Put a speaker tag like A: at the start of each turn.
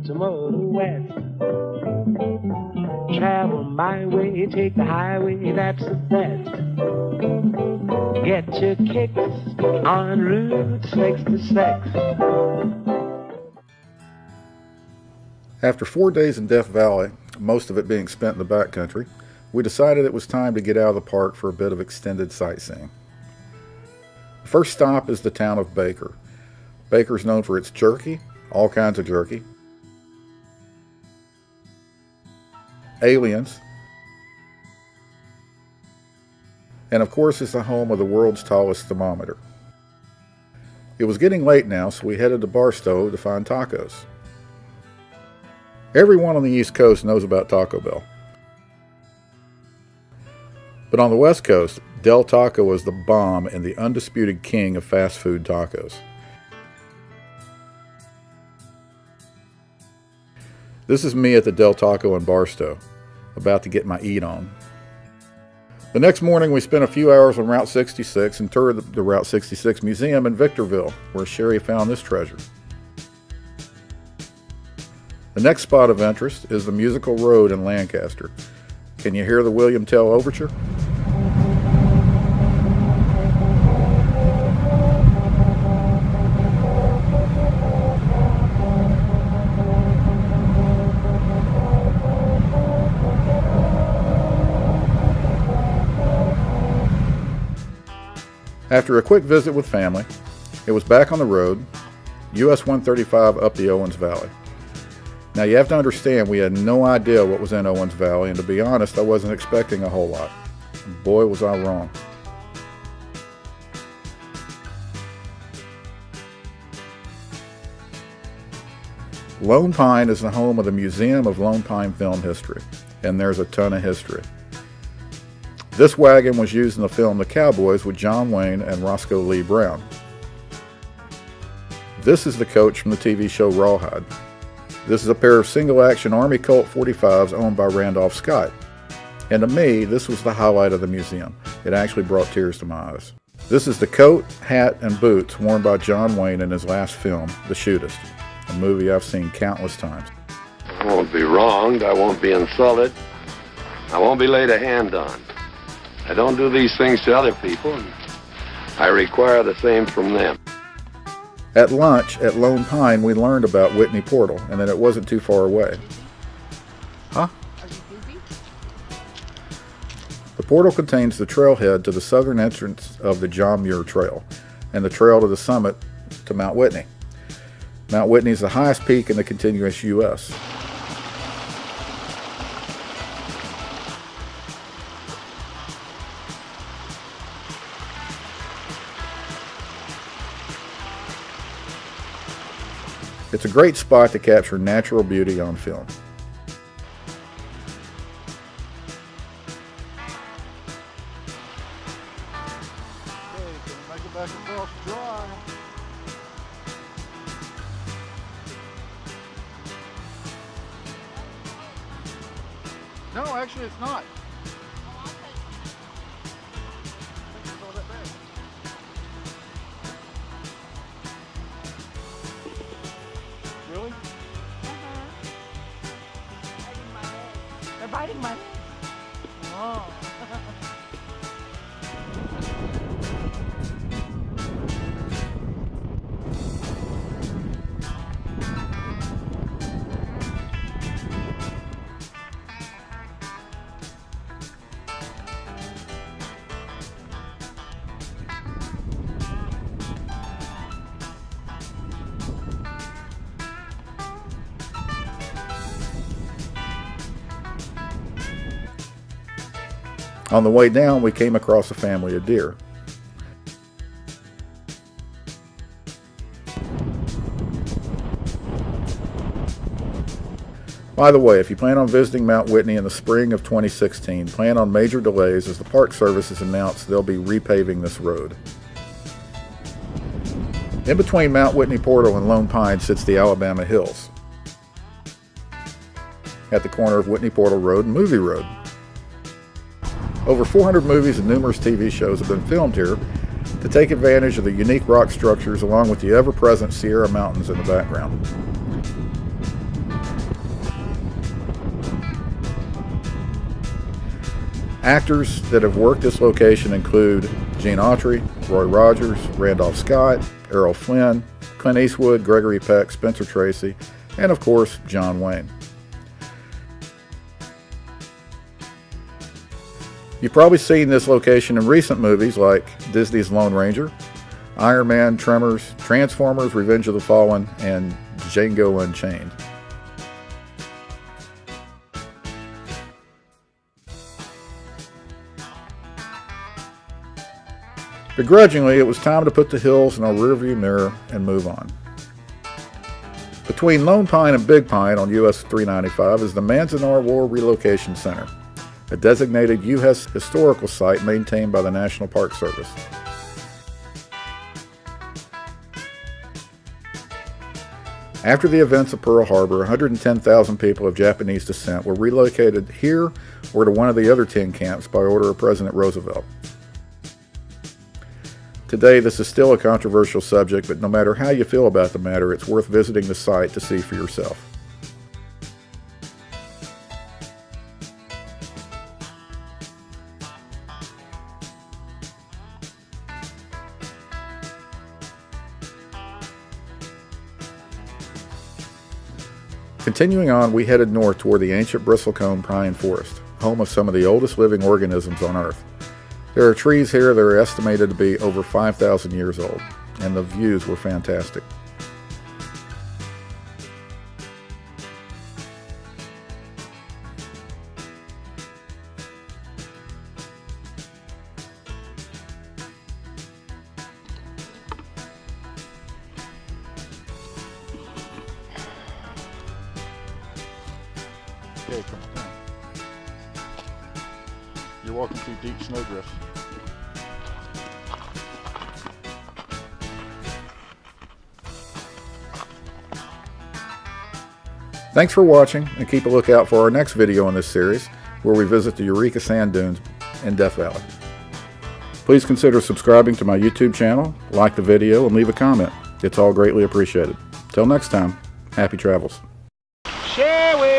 A: to Motor West. Travel my way, take the highway, that's the best. Get your kicks on Route 66.
B: After 4 days in Death Valley, most of it being spent in the backcountry, we decided it was time to get out of the park for a bit of extended sightseeing. The first stop is the town of Baker. Baker is known for its jerky, all kinds of jerky, aliens, and of course is the home of the world's tallest thermometer. It was getting late now, so we headed to Barstow to find tacos. Everyone on the East Coast knows about Taco Bell. But on the West Coast, Del Taco is the bomb and the undisputed king of fast food tacos. This is me at the Del Taco in Barstow, about to get my eat on. The next morning we spent a few hours on Route 66 and toured the Route 66 Museum in Victorville, where Sherry found this treasure. The next spot of interest is the Musical Road in Lancaster. Can you hear the William Tell Overture? After a quick visit with family, it was back on the road, US 135 up the Owens Valley. Now you have to understand, we had no idea what was in Owens Valley, and to be honest, I wasn't expecting a whole lot. Boy, was I wrong. Lone Pine is the home of the Museum of Lone Pine Film History, and there's a ton of history. This wagon was used in the film The Cowboys with John Wayne and Roscoe Lee Brown. This is the coach from the TV show Rawhide. This is a pair of single-action Army Colt 45s owned by Randolph Scott. And to me, this was the highlight of the museum. It actually brought tears to my eyes. This is the coat, hat, and boots worn by John Wayne in his last film, The Shootist, a movie I've seen countless times.
C: I won't be wronged, I won't be insulted, I won't be laid a hand on. I don't do these things to other people, and I require the same from them.
B: At lunch at Lone Pine, we learned about Whitney Portal, and that it wasn't too far away. Huh?
D: Are you busy?
B: The portal contains the trailhead to the southern entrance of the John Muir Trail, and the trail to the summit to Mount Whitney. Mount Whitney is the highest peak in the continuous U.S. It's a great spot to capture natural beauty on film.
E: Make it back across dry. No, actually it's not. Really?
D: They're biting my leg. Oh.
B: On the way down, we came across a family of deer. By the way, if you plan on visiting Mount Whitney in the spring of 2016, plan on major delays as the Park Service has announced they'll be repaving this road. In between Mount Whitney Portal and Lone Pine sits the Alabama Hills, at the corner of Whitney Portal Road and Movie Road. Over 400 movies and numerous TV shows have been filmed here to take advantage of the unique rock structures along with the ever-present Sierra Mountains in the background. Actors that have worked this location include Gene Autry, Roy Rogers, Randolph Scott, Errol Flynn, Clint Eastwood, Gregory Peck, Spencer Tracy, and of course, John Wayne. You've probably seen this location in recent movies like Disney's Lone Ranger, Iron Man, Tremors, Transformers, Revenge of the Fallen, and Django Unchained. Begrudgingly, it was time to put the hills in our rearview mirror and move on. Between Lone Pine and Big Pine on US 395 is the Manzanar War Relocation Center, a designated U.S. historical site maintained by the National Park Service. After the events of Pearl Harbor, 110,000 people of Japanese descent were relocated here or to one of the other 10 camps by order of President Roosevelt. Today, this is still a controversial subject, but no matter how you feel about the matter, it's worth visiting the site to see for yourself. Continuing on, we headed north toward the ancient bristlecone pine forest, home of some of the oldest living organisms on Earth. There are trees here that are estimated to be over 5,000 years old, and the views were fantastic.
E: Okay, come on. You're walking through deep snowdrifts.
B: Thanks for watching, and keep a lookout for our next video in this series, where we visit the Eureka Sand Dunes in Death Valley. Please consider subscribing to my YouTube channel, like the video, and leave a comment. It's all greatly appreciated. Till next time, happy travels.
D: Share with